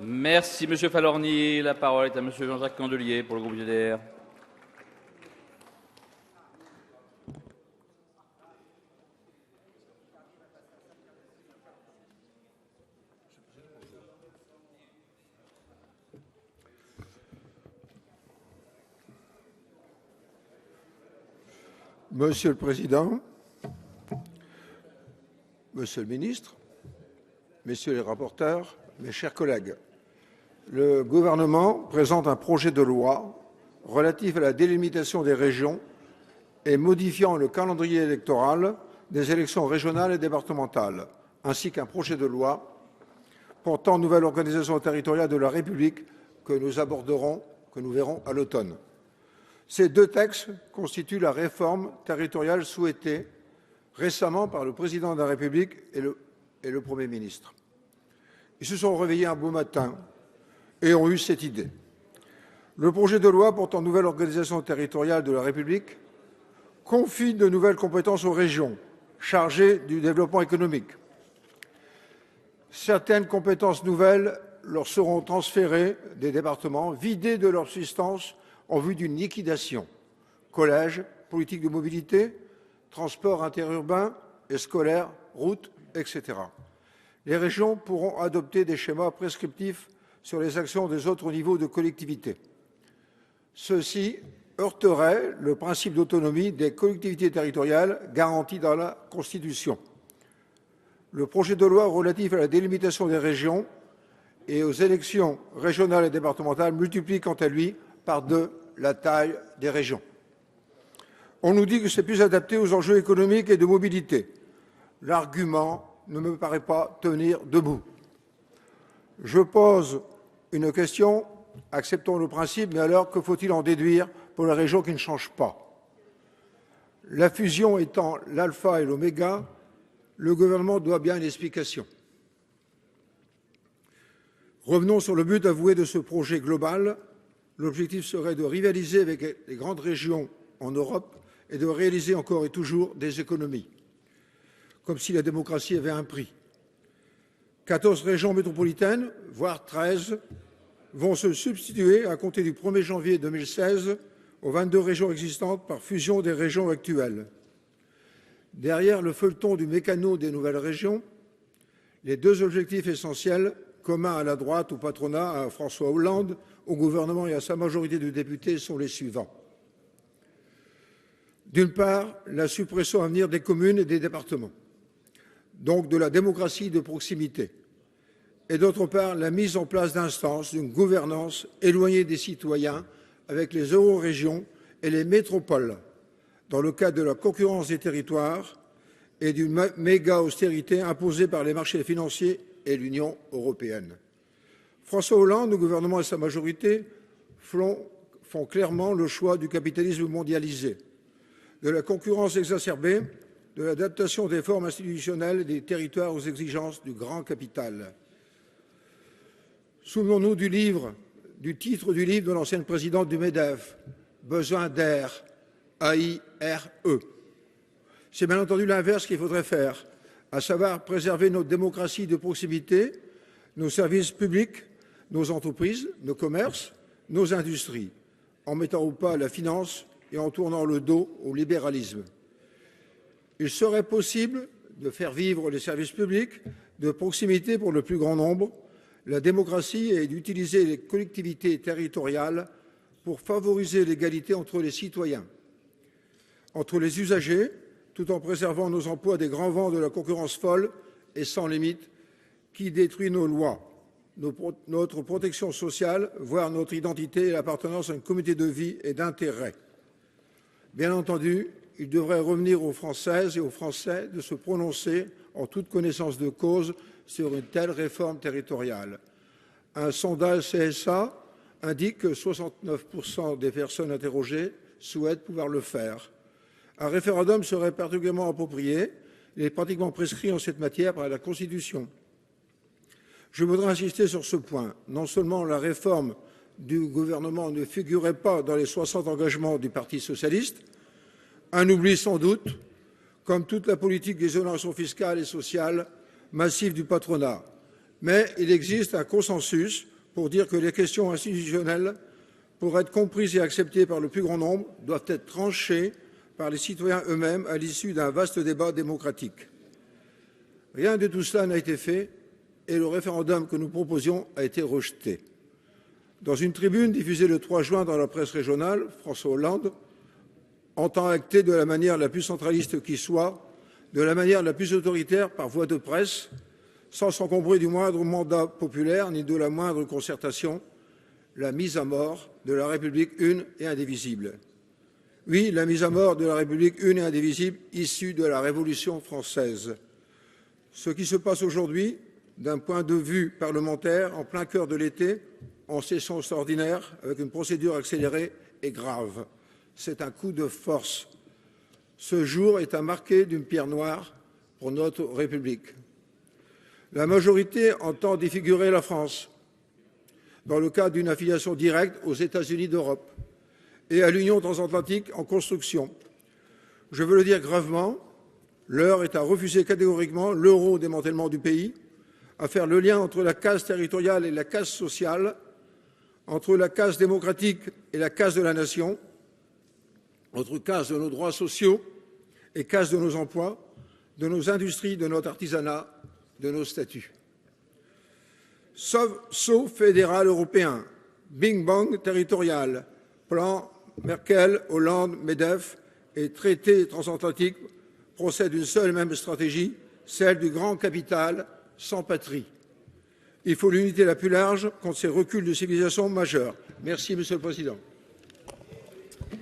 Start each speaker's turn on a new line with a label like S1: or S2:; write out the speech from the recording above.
S1: Merci, Monsieur Falorni. La parole est à Monsieur Jean-Jacques Candelier pour le groupe GDR.
S2: Monsieur le Président, Monsieur le Ministre, Messieurs les rapporteurs, mes chers collègues, le Gouvernement présente un projet de loi relatif à la délimitation des régions et modifiant le calendrier électoral des élections régionales et départementales, ainsi qu'un projet de loi portant nouvelle organisation territoriale de la République que nous aborderons, que nous verrons à l'automne. Ces deux textes constituent la réforme territoriale souhaitée récemment par le Président de la République et le Premier ministre. Ils se sont réveillés un beau matin et ont eu cette idée. Le projet de loi portant nouvelle organisation territoriale de la République confie de nouvelles compétences aux régions chargées du développement économique. Certaines compétences nouvelles leur seront transférées des départements, vidées de leur substance en vue d'une liquidation. Collèges, politique de mobilité, transport interurbain et scolaire, routes, etc. Les régions pourront adopter des schémas prescriptifs sur les actions des autres niveaux de collectivité. Ceci heurterait le principe d'autonomie des collectivités territoriales garanti dans la Constitution. Le projet de loi relatif à la délimitation des régions et aux élections régionales et départementales multiplie quant à lui par deux la taille des régions. On nous dit que c'est plus adapté aux enjeux économiques et de mobilité. L'argument ne me paraît pas tenir debout. Je pose une question, acceptons le principe, mais alors que faut-il en déduire pour les régions qui ne changent pas? La fusion étant l'alpha et l'oméga, le gouvernement doit bien une explication. Revenons sur le but avoué de ce projet global. L'objectif serait de rivaliser avec les grandes régions en Europe et de réaliser encore et toujours des économies, comme si la démocratie avait un prix. 14 régions métropolitaines, voire 13, vont se substituer à compter du 1er janvier 2016 aux 22 régions existantes par fusion des régions actuelles. Derrière le feuilleton du mécano des nouvelles régions, les deux objectifs essentiels, communs à la droite, au patronat, à François Hollande, au gouvernement et à sa majorité de députés, sont les suivants. D'une part, la suppression à venir des communes et des départements, donc de la démocratie de proximité, et d'autre part, la mise en place d'instances, d'une gouvernance éloignée des citoyens avec les eurorégions et les métropoles, dans le cadre de la concurrence des territoires et d'une méga-austérité imposée par les marchés financiers et l'Union européenne. François Hollande, le gouvernement et sa majorité font clairement le choix du capitalisme mondialisé, de la concurrence exacerbée, de l'adaptation des formes institutionnelles et des territoires aux exigences du grand capital. Souvenons-nous du titre du livre de l'ancienne présidente du MEDEF, « Besoin d'air », A-I-R-E. C'est bien entendu l'inverse qu'il faudrait faire, à savoir préserver notre démocratie de proximité, nos services publics, nos entreprises, nos commerces, nos industries, en mettant au pas la finance et en tournant le dos au libéralisme. Il serait possible de faire vivre les services publics de proximité pour le plus grand nombre, la démocratie et d'utiliser les collectivités territoriales pour favoriser l'égalité entre les citoyens, entre les usagers, tout en préservant nos emplois des grands vents de la concurrence folle et sans limite qui détruit nos lois, notre protection sociale, voire notre identité et l'appartenance à une communauté de vie et d'intérêt. Bien entendu, il devrait revenir aux Françaises et aux Français de se prononcer en toute connaissance de cause sur une telle réforme territoriale. Un sondage CSA indique que 69% des personnes interrogées souhaitent pouvoir le faire. Un référendum serait particulièrement approprié. Il est pratiquement prescrit en cette matière par la Constitution. Je voudrais insister sur ce point. Non seulement la réforme du gouvernement ne figurait pas dans les 60 engagements du Parti socialiste, un oubli sans doute, comme toute la politique d'exonération fiscale et sociale massive du patronat. Mais il existe un consensus pour dire que les questions institutionnelles, pour être comprises et acceptées par le plus grand nombre, doivent être tranchées par les citoyens eux-mêmes à l'issue d'un vaste débat démocratique. Rien de tout cela n'a été fait et le référendum que nous proposions a été rejeté. Dans une tribune diffusée le 3 juin dans la presse régionale, François Hollande entend acter de la manière la plus centraliste qui soit, de la manière la plus autoritaire par voie de presse, sans s'encombrer du moindre mandat populaire ni de la moindre concertation, la mise à mort de la République une et indivisible. Oui, la mise à mort de la République une et indivisible issue de la Révolution française. Ce qui se passe aujourd'hui, d'un point de vue parlementaire, en plein cœur de l'été, en session extraordinaire, avec une procédure accélérée, est grave. C'est un coup de force. Ce jour est à marquer d'une pierre noire pour notre République. La majorité entend défigurer la France dans le cadre d'une affiliation directe aux États-Unis d'Europe et à l'Union transatlantique en construction. Je veux le dire gravement, l'heure est à refuser catégoriquement l'euro-démantèlement du pays, à faire le lien entre la casse territoriale et la casse sociale, entre la casse démocratique et la casse de la nation, entre casse de nos droits sociaux et casse de nos emplois, de nos industries, de notre artisanat, de nos statuts. Saut fédéral européen, bing-bang territorial, plan Merkel, Hollande, Medvedev et traité transatlantique procèdent d'une seule et même stratégie, celle du grand capital sans patrie. Il faut l'unité la plus large contre ces reculs de civilisation majeurs. Merci, Monsieur le Président.